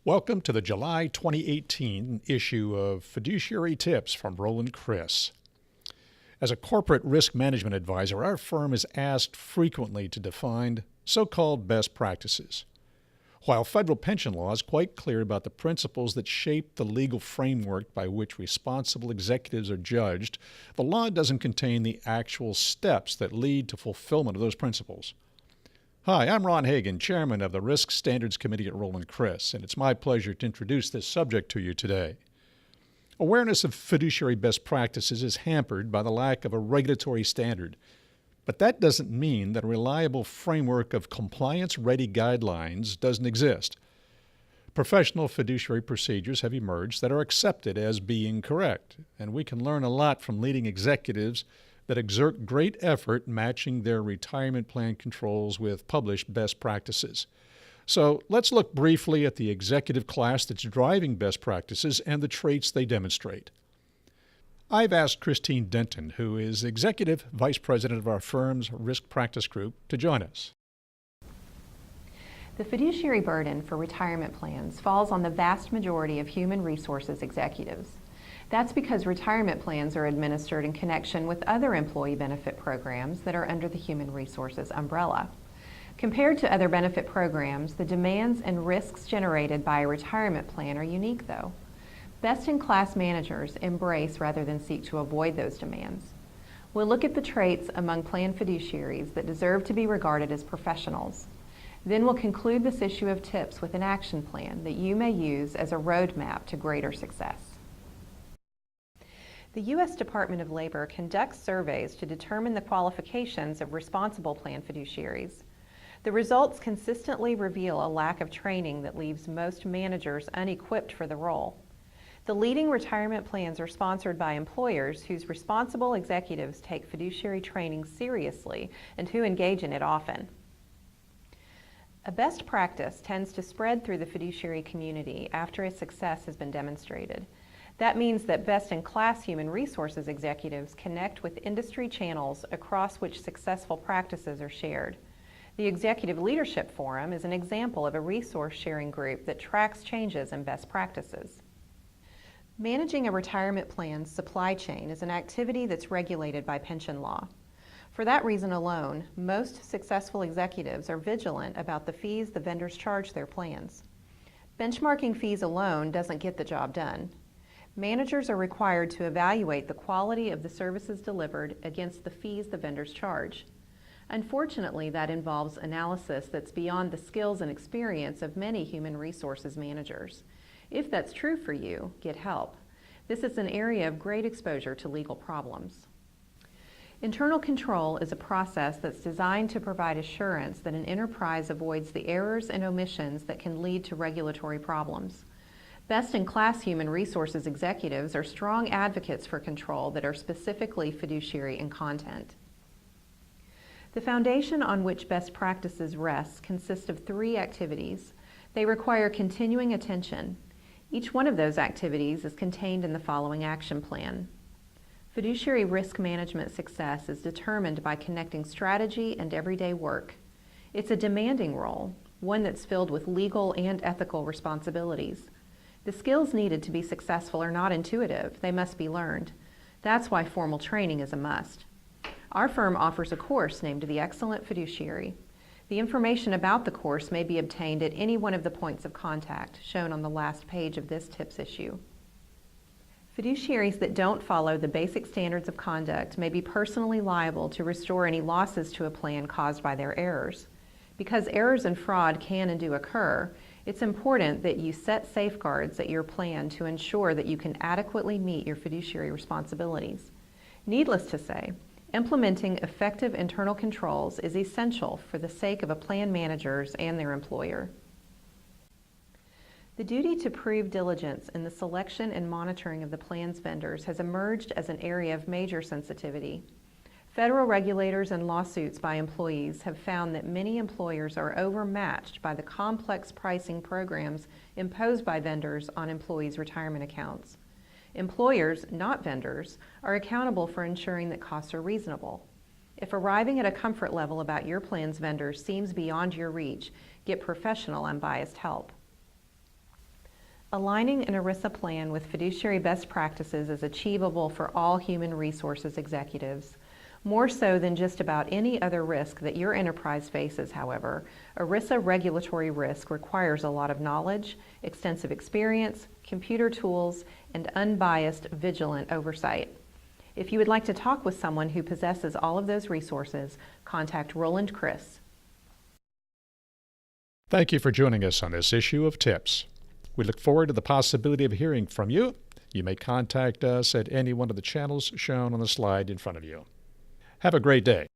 Welcome to the July 2018 issue of Fiduciary Tips from Roland, Criss. As a corporate risk management advisor, our firm is asked frequently to define so-called best practices. While federal pension law is quite clear about the principles that shape the legal framework by which responsible executives are judged, the law doesn't contain the actual steps that lead to fulfillment of those principles. Hi, I'm Ron Hagan, Chairman of the Risk Standards Committee at Roland, Criss, and it's my pleasure to introduce this subject to you today. Awareness of fiduciary best practices is hampered by the lack of a regulatory standard, but that doesn't mean that a reliable framework of compliance-ready guidelines doesn't exist. Professional fiduciary procedures have emerged that are accepted as being correct, and we can learn a lot from leading executives that exert great effort matching their retirement plan controls with published best practices. So let's look briefly at the executive class that's driving best practices and the traits they demonstrate. I've asked Christine Denton, who is Executive Vice President of our firm's Risk Practice Group, to join us. The fiduciary burden for retirement plans falls on the vast majority of human resources executives. That's because retirement plans are administered in connection with other employee benefit programs that are under the human resources umbrella. Compared to other benefit programs, the demands and risks generated by a retirement plan are unique, though. Best-in-class managers embrace rather than seek to avoid those demands. We'll look at the traits among plan fiduciaries that deserve to be regarded as professionals. Then we'll conclude this issue of tips with an action plan that you may use as a roadmap to greater success. The U.S. Department of Labor conducts surveys to determine the qualifications of responsible plan fiduciaries. The results consistently reveal a lack of training that leaves most managers unequipped for the role. The leading retirement plans are sponsored by employers whose responsible executives take fiduciary training seriously and who engage in it often. A best practice tends to spread through the fiduciary community after a success has been demonstrated. That means that best-in-class human resources executives connect with industry channels across which successful practices are shared. The Executive Leadership Forum is an example of a resource-sharing group that tracks changes in best practices. Managing a retirement plan's supply chain is an activity that's regulated by pension law. For that reason alone, most successful executives are vigilant about the fees the vendors charge their plans. Benchmarking fees alone doesn't get the job done. Managers are required to evaluate the quality of the services delivered against the fees the vendors charge. Unfortunately, that involves analysis that's beyond the skills and experience of many human resources managers. If that's true for you, get help. This is an area of great exposure to legal problems. Internal control is a process that's designed to provide assurance that an enterprise avoids the errors and omissions that can lead to regulatory problems. Best-in-class human resources executives are strong advocates for control that are specifically fiduciary in content. The foundation on which best practices rests consists of 3 activities. They require continuing attention. Each one of those activities is contained in the following action plan. Fiduciary risk management success is determined by connecting strategy and everyday work. It's a demanding role, one that's filled with legal and ethical responsibilities. The skills needed to be successful are not intuitive, they must be learned. That's why formal training is a must. Our firm offers a course named the Excellent Fiduciary. The information about the course may be obtained at any one of the points of contact shown on the last page of this tips issue. Fiduciaries that don't follow the basic standards of conduct may be personally liable to restore any losses to a plan caused by their errors. Because errors and fraud can and do occur, it's important that you set safeguards at your plan to ensure that you can adequately meet your fiduciary responsibilities. Needless to say, implementing effective internal controls is essential for the sake of a plan managers and their employer. The duty to prove diligence in the selection and monitoring of the plan's vendors has emerged as an area of major sensitivity. Federal regulators and lawsuits by employees have found that many employers are overmatched by the complex pricing programs imposed by vendors on employees' retirement accounts. Employers, not vendors, are accountable for ensuring that costs are reasonable. If arriving at a comfort level about your plan's vendors seems beyond your reach, get professional, unbiased help. Aligning an ERISA plan with fiduciary best practices is achievable for all human resources executives. More so than just about any other risk that your enterprise faces, however, ERISA regulatory risk requires a lot of knowledge, extensive experience, computer tools, and unbiased, vigilant oversight. If you would like to talk with someone who possesses all of those resources, contact Roland Criss. Thank you for joining us on this issue of Tips. We look forward to the possibility of hearing from you. You may contact us at any one of the channels shown on the slide in front of you. Have a great day.